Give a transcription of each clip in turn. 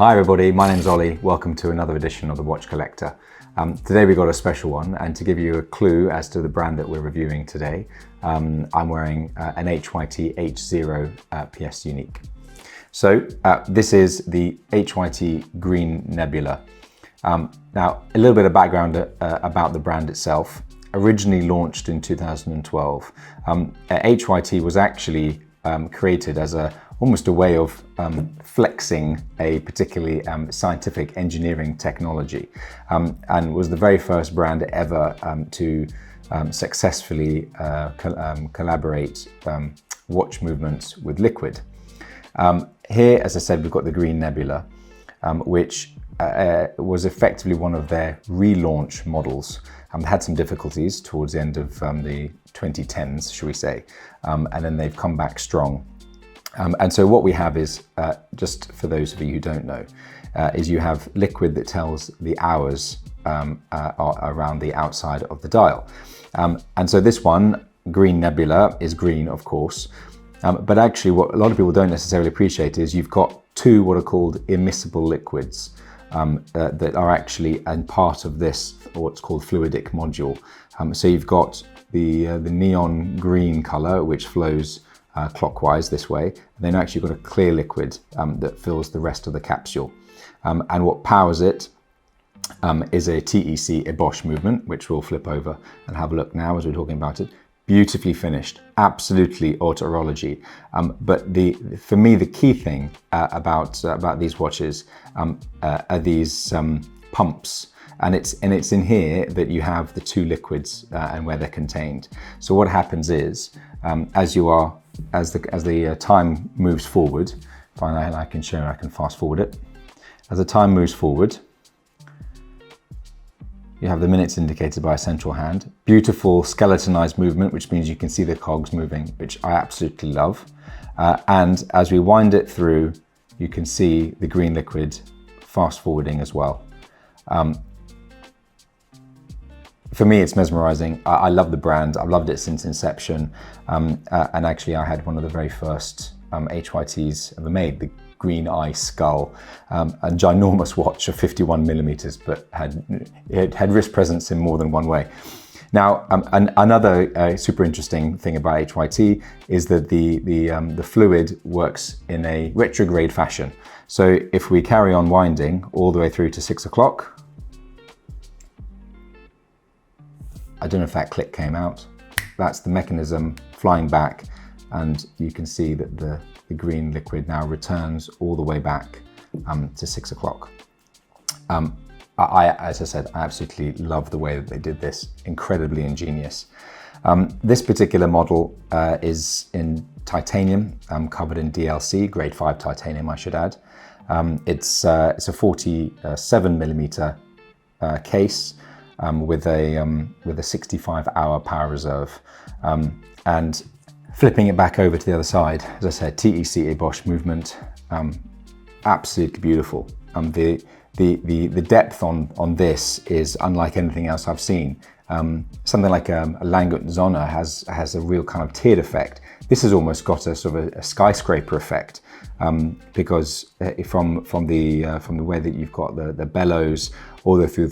Hi everybody, my name's Ollie. Welcome to another edition of The Watch Collector. Today we've got a special one, and to give you a clue as to the brand that we're reviewing today, I'm wearing an HYT H0 PS Unique. So this is the HYT Green Nebula. Now, a little bit of background about the brand itself. Originally launched in 2012, HYT was actually created as almost a way of flexing a particularly scientific engineering technology, and was the very first brand ever to successfully collaborate watch movements with liquid. Here, as I said, we've got the Green Nebula, which was effectively one of their relaunch models. Had some difficulties towards the end of the 2010s, shall we say, and then they've come back strong. And so what we have is, just for those of you who don't know, is you have liquid that tells the hours around the outside of the dial. And so this one, Green Nebula, is green, of course, but actually what a lot of people don't necessarily appreciate is you've got two what are called immiscible liquids that are actually part of this, what's called Fluidic module. So you've got the neon green color, which flows clockwise this way, and then actually got a clear liquid that fills the rest of the capsule. And what powers it is a TEC ébauche movement, which we'll flip over and have a look now as we're talking about it. Beautifully finished, absolutely autorology. But for me, the key thing about these watches are these pumps. And it's in here that you have the two liquids and where they're contained. So what happens is, as the time moves forward, if I can show, I can fast forward it. As the time moves forward, you have the minutes indicated by a central hand. Beautiful skeletonized movement, which means you can see the cogs moving, which I absolutely love. And as we wind it through, you can see the green liquid fast forwarding as well. For me, it's mesmerizing. I love the brand. I've loved it since inception. And actually, I had one of the very first HYTs ever made, the Green Eye Skull, a ginormous watch of 51 millimeters, but it had wrist presence in more than one way. Now, another super interesting thing about HYT is that the fluid works in a retrograde fashion. So if we carry on winding all the way through to 6 o'clock, I don't know if that click came out. That's the mechanism flying back, and you can see that the green liquid now returns all the way back to 6 o'clock. As I said, I absolutely love the way that they did this. Incredibly ingenious. This particular model is in titanium, covered in DLC, grade 5 titanium, I should add. It's a 47 millimeter case. With a 65-hour power reserve, and flipping it back over to the other side, as I said, TEC ébauche movement, absolutely beautiful. The depth on this is unlike anything else I've seen. Something like a Langut Zona has a real kind of tiered effect. This has almost got a sort of a skyscraper effect, because from the way that you've got the bellows all the way through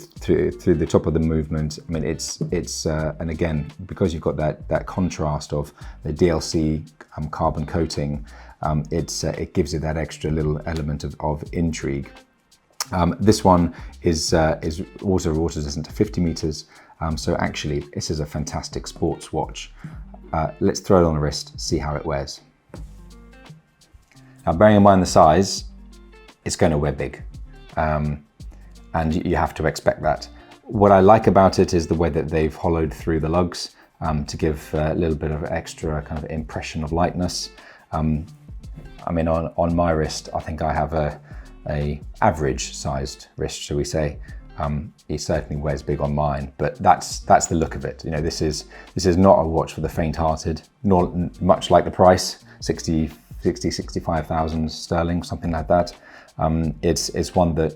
the top of the movement. I mean, it's and again, because you've got that contrast of the DLC carbon coating, it gives it that extra little element of intrigue. This one is water resistant to 50 meters. So actually, this is a fantastic sports watch. Let's throw it on the wrist, see how it wears. Now, bearing in mind the size, it's going to wear big. And you have to expect that. What I like about it is the way that they've hollowed through the lugs to give a little bit of extra kind of impression of lightness. I mean, on my wrist, I think I have a average sized wrist, shall we say. It certainly wears big on mine, but that's the look of it. You know, this is not a watch for the faint-hearted, nor much like the price, 65,000 sterling, something like that. It's one that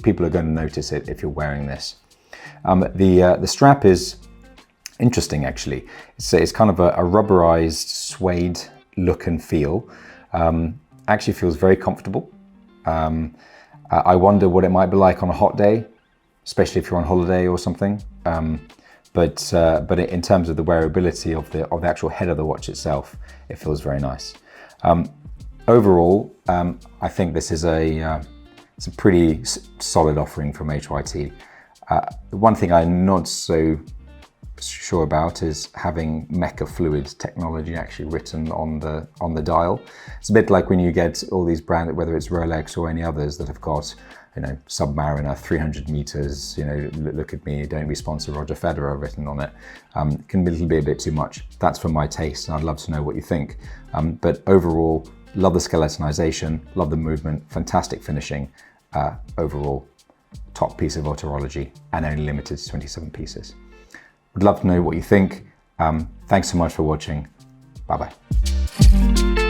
people are going to notice it if you're wearing this. The strap is interesting, actually. It's kind of a rubberized suede look and feel. Actually feels very comfortable. I wonder what it might be like on a hot day, especially if you're on holiday or something. But in terms of the wearability of the actual head of the watch itself, it feels very nice. Overall, I think this is it's a pretty solid offering from HYT. The one thing I'm not so sure about is having mecha fluid technology actually written on the dial. It's a bit like when you get all these brands, whether it's Rolex or any others that have got, you know, Submariner, 300 meters, you know, look at me, don't be sponsored, Roger Federer written on it. Can be a bit too much. That's for my taste, and I'd love to know what you think. But overall, love the skeletonization, love the movement, fantastic finishing. Overall, top piece of autorology, and only limited to 27 pieces. Would love to know what you think. Thanks so much for watching. Bye-bye.